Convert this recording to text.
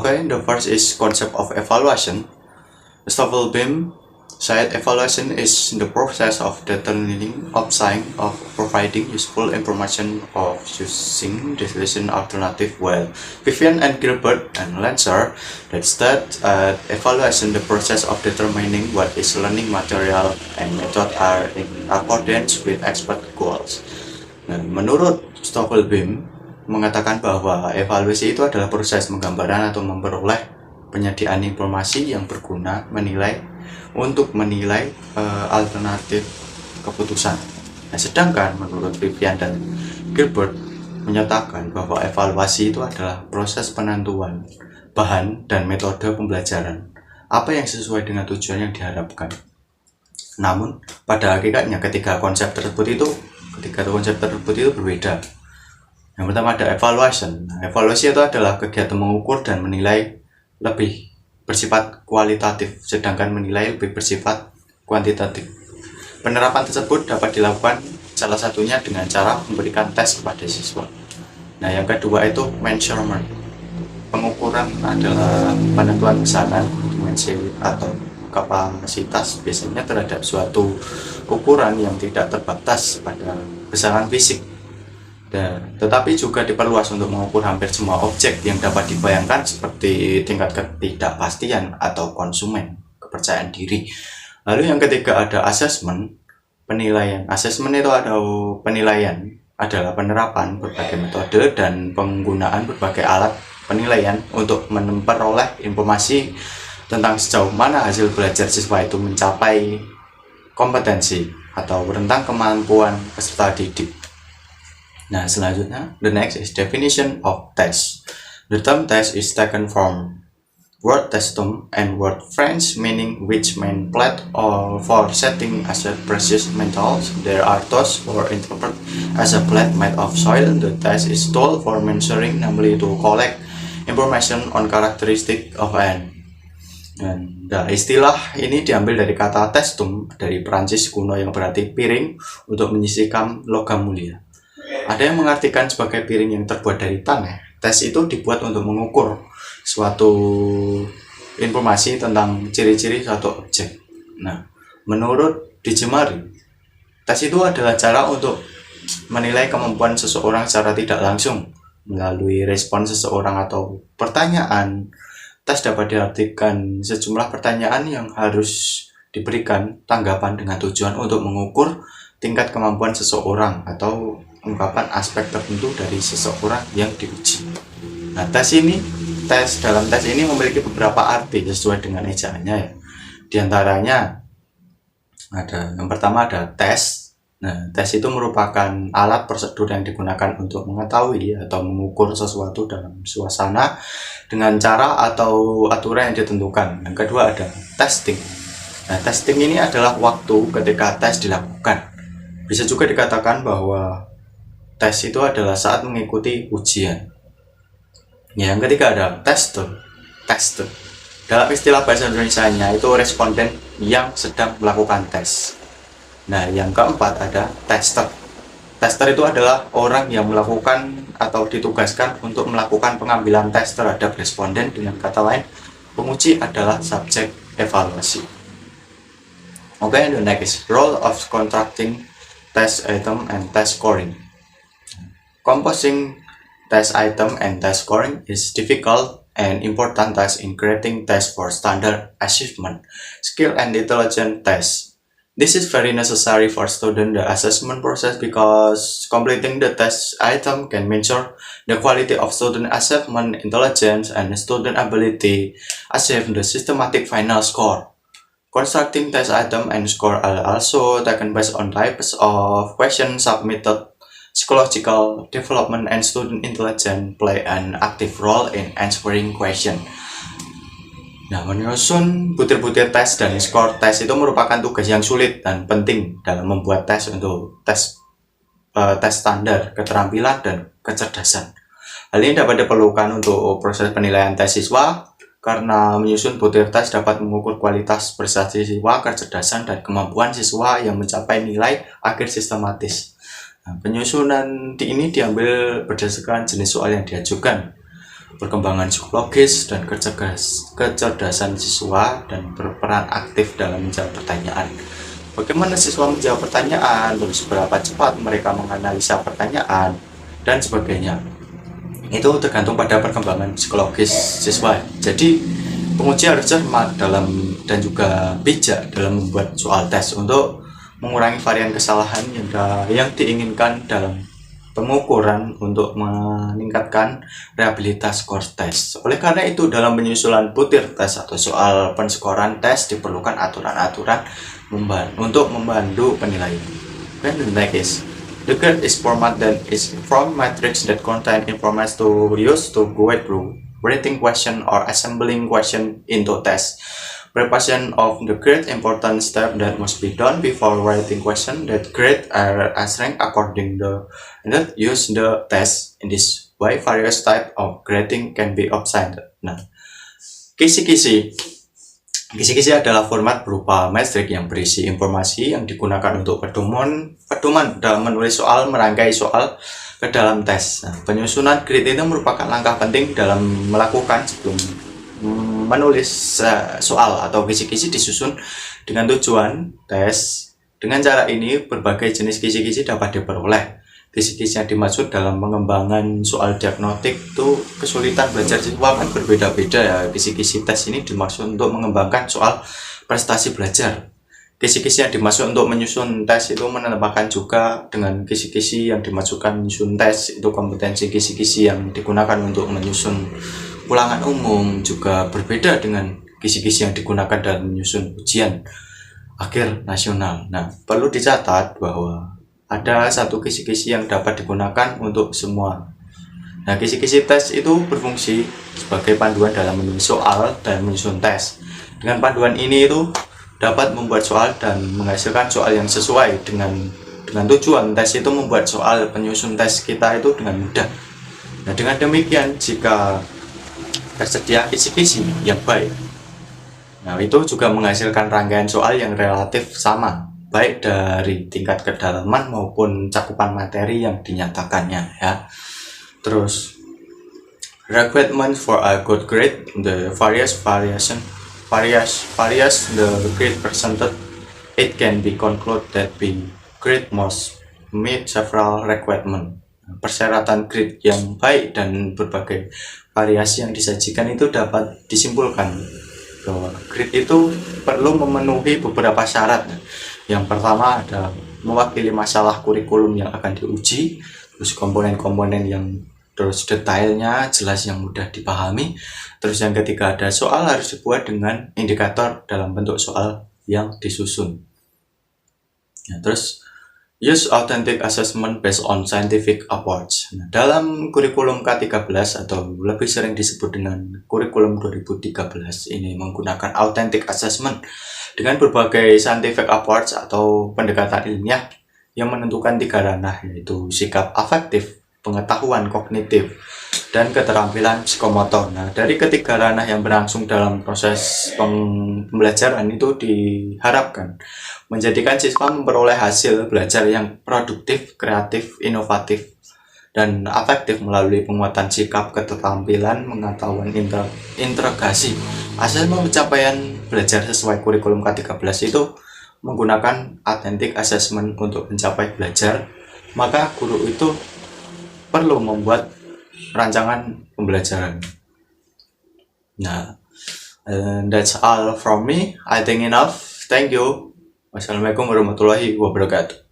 Okay, the first is concept of evaluation. Stoffel-Beam said evaluation is the process of determining, observing, of providing useful information of using decision alternative, while Vivian and Gilbert and Lancer that evaluation the process of determining what is learning material and method are in accordance with expert goals. Nah, menurut Stoffel-Beam mengatakan bahwa evaluasi itu adalah proses menggambarkan atau memperoleh penyediaan informasi yang berguna untuk menilai alternatif keputusan. Nah, sedangkan menurut Vivian dan Gilbert menyatakan bahwa evaluasi itu adalah proses penentuan bahan dan metode pembelajaran apa yang sesuai dengan tujuan yang diharapkan. Namun pada hakikatnya ketiga konsep tersebut itu berbeda. Yang pertama ada evaluation. Nah, evaluasi itu adalah kegiatan mengukur dan menilai lebih bersifat kualitatif, sedangkan menilai lebih bersifat kuantitatif. Penerapan tersebut dapat dilakukan salah satunya dengan cara memberikan tes kepada siswa. Nah, yang kedua itu measurement. Pengukuran adalah penentuan besaran, dimensi atau kapasitas biasanya terhadap suatu ukuran yang tidak terbatas pada besaran fisik. Tetapi juga diperluas untuk mengukur hampir semua objek yang dapat dibayangkan seperti tingkat ketidakpastian atau konsumen, kepercayaan diri. Lalu yang ketiga ada assessment, penilaian. Assessment itu penilaian adalah penerapan berbagai metode dan penggunaan berbagai alat penilaian untuk memperoleh informasi tentang sejauh mana hasil belajar siswa itu mencapai kompetensi atau tentang kemampuan peserta didik. Nah, selanjutnya, the next is definition of test. The term test is taken from word testum and word French meaning which mean plate or for setting as a precious metals. There are tools or interpret as a plate made of soil. The test is tool for measuring, namely to collect information on characteristic of an. Dan istilah ini diambil dari kata testum dari Perancis kuno yang berarti piring untuk menyisihkan logam mulia. Ada yang mengartikan sebagai piring yang terbuat dari tanah. Tes itu dibuat untuk mengukur suatu informasi tentang ciri-ciri suatu objek. Nah, menurut Dijemari, tes itu adalah cara untuk menilai kemampuan seseorang secara tidak langsung melalui respon seseorang atau pertanyaan. Tes dapat diartikan sejumlah pertanyaan yang harus diberikan tanggapan dengan tujuan untuk mengukur tingkat kemampuan seseorang atau ungkapan aspek tertentu dari seseorang yang diuji. Nah, dalam tes ini memiliki beberapa arti sesuai dengan ejaannya ya. Di antaranya yang pertama ada tes. Nah, tes itu merupakan alat prosedur yang digunakan untuk mengetahui atau mengukur sesuatu dalam suasana dengan cara atau aturan yang ditentukan. Yang kedua ada testing. Nah, testing ini adalah waktu ketika tes dilakukan. Bisa juga dikatakan bahwa tes itu adalah saat mengikuti ujian. Ya, yang ketiga ada tester. Dalam istilah bahasa Indonesianya itu responden yang sedang melakukan tes. Nah, yang keempat ada tester. Tester itu adalah orang yang melakukan atau ditugaskan untuk melakukan pengambilan tes terhadap responden. Dengan kata lain, penguji adalah subjek evaluasi. Okay, the next role of constructing test item and test scoring. Composing test item and test scoring is difficult and important task in creating tests for standard achievement, skill and intelligence tests. This is very necessary for student the assessment process because completing the test item can measure the quality of student assessment intelligence and student ability achieve the systematic final score. Constructing test item and score are also taken based on types of questions submitted. Psychological development and student intelligence play an active role in answering question. Nah, menyusun butir-butir tes dan skor tes itu merupakan tugas yang sulit dan penting dalam membuat tes untuk tes standar, keterampilan, dan kecerdasan. Hal ini dapat diperlukan untuk proses penilaian tes siswa karena menyusun butir tes dapat mengukur kualitas prestasi siswa, kecerdasan, dan kemampuan siswa yang mencapai nilai akhir sistematis. Nah, penyusunan ini diambil berdasarkan jenis soal yang diajukan. perkembangan psikologis dan kecerdasan siswa, dan berperan aktif dalam menjawab pertanyaan. Bagaimana siswa menjawab pertanyaan, terus berapa cepat mereka menganalisa pertanyaan, dan sebagainya. Itu tergantung pada perkembangan psikologis siswa. Jadi penguji harus cermat dan juga bijak dalam membuat soal tes untuk mengurangi varian kesalahan yang diinginkan dalam pengukuran untuk meningkatkan reliabilitas skor tes. Oleh karena itu, dalam penyusunan butir tes atau soal penskoran tes diperlukan aturan-aturan untuk membantu penilaian. Then the next is the grade is format that is from matrix that contain information to use to go through rating question or assembling question into test. Preparation of the grade important step that must be done before writing question. That grade are ranked according that use the test. In this way, various type of grading can be obtained. Nah, kisi-kisi adalah format berupa metrik yang berisi informasi yang digunakan untuk pedoman dalam menulis soal, merangkai soal ke dalam tes. Nah, penyusunan grade itu merupakan langkah penting dalam melakukan sebelum menulis soal atau kisi-kisi disusun dengan tujuan tes. Dengan cara ini, berbagai jenis kisi-kisi dapat diperoleh. Kisi-kisi yang dimaksud dalam pengembangan soal diagnostik itu kesulitan belajar siswa kan berbeda-beda ya. Kisi-kisi tes ini dimaksud untuk mengembangkan soal prestasi belajar. Kisi-kisi yang dimaksud untuk menyusun tes itu menambahkan juga dengan kisi-kisi yang dimasukkan menyusun tes itu kompetensi. Kisi-kisi yang digunakan untuk menyusun ulangan umum juga berbeda dengan kisi-kisi yang digunakan dalam menyusun ujian akhir nasional. Nah, perlu dicatat bahwa ada satu kisi-kisi yang dapat digunakan untuk semua. Nah, kisi-kisi tes itu berfungsi sebagai panduan dalam menulis soal dan menyusun tes. Dengan panduan ini itu dapat membuat soal dan menghasilkan soal yang sesuai dengan tujuan tes itu membuat soal penyusun tes kita itu dengan mudah. Nah, dengan demikian jika tersedia kisi-kisi yang baik, nah itu juga menghasilkan rangkaian soal yang relatif sama, baik dari tingkat kedalaman maupun cakupan materi yang dinyatakannya ya. Terus requirement for a good grade, the various the grade presented, it can be concluded that the grade must meet several requirements. Persyaratan grade yang baik dan berbagai variasi yang disajikan itu dapat disimpulkan bahwa grade itu perlu memenuhi beberapa syarat. Yang pertama ada mewakili masalah kurikulum yang akan diuji, terus komponen-komponen yang terus detailnya jelas yang mudah dipahami. Terus yang ketiga ada soal harus dibuat dengan indikator dalam bentuk soal yang disusun. Nah, terus use authentic assessment based on scientific approach. Nah, dalam kurikulum K13 atau lebih sering disebut dengan kurikulum 2013 ini menggunakan authentic assessment dengan berbagai scientific approach atau pendekatan ilmiah yang menentukan 3 ranah, yaitu sikap afektif, pengetahuan kognitif, dan keterampilan psikomotor. Nah, dari ketiga ranah yang berlangsung dalam proses pembelajaran itu diharapkan menjadikan siswa memperoleh hasil belajar yang produktif, kreatif, inovatif, dan afektif melalui penguatan sikap, keterampilan, pengetahuan integrasi. Hasil pencapaian belajar sesuai kurikulum K13 itu menggunakan authentic assessment untuk mencapai belajar, maka guru itu perlu membuat rancangan pembelajaran. Nah, that's all from me. I think enough. Thank you. Wassalamualaikum warahmatullahi wabarakatuh.